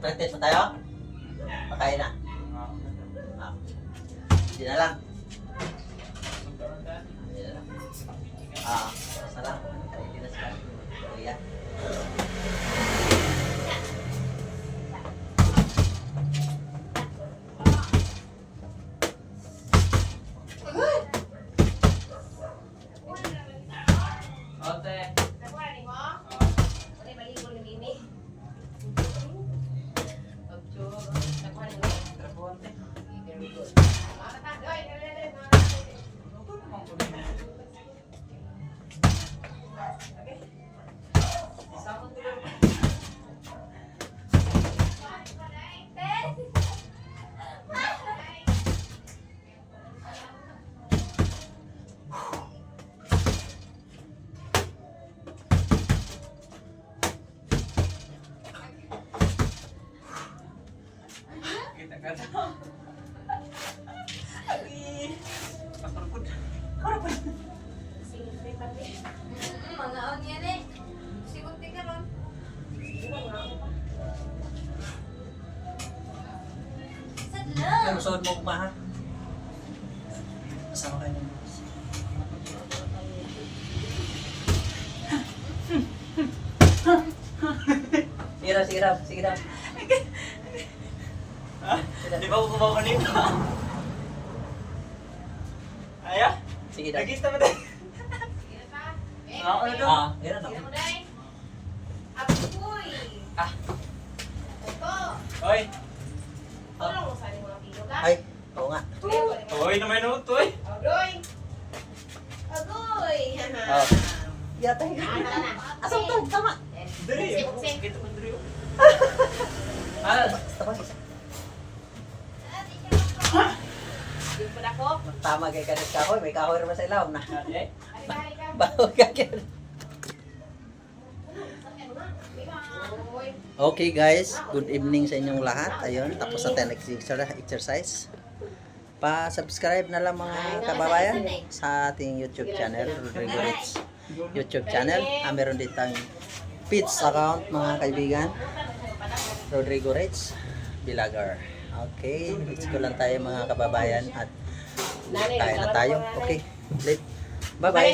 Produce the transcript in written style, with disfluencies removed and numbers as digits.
Mag-practice na tayo? Pakain na. Ah. Hindi na lang. Hindi na lang. Basta lang. Hindi na sila. Kuya. Mga on yan eh. Sigot di ka ron. Sadlang. Pero suod mo kumahan. Kasama kayo ng boss. Sige raw. Di ba ko kumawa kanina? Aya? Sige daw. Nagista mo tayo. Ano to? Yan na. Apoy. Ah. Ito. Oy! Tulong mo sa aling mga kilo ka. Ay, oo nga. Oy, naman yung utoy! Agoy. Agoy. Oh. Yata ka. Asam to, tama. Dari! Buksi. Kita mo dari! Basta pa isa. Yung pala ko. Tama kay kanit kahoy, may kahoy naman sa ilaw na. Eh? Hari-hari ka. Bago ka kaya. Agoy. Okay guys, good evening sa inyong lahat. Ayun, tapos na tayo exercise. Pa-subscribe na lang mga kababayan sa ating YouTube channel, Rodrigo Rich YouTube channel. Meron din tayong page account mga kaibigan, Rodrigo Rich Vlogger. Okay, let's go lang tayo mga kababayan at kain na tayo. Okay, bye bye.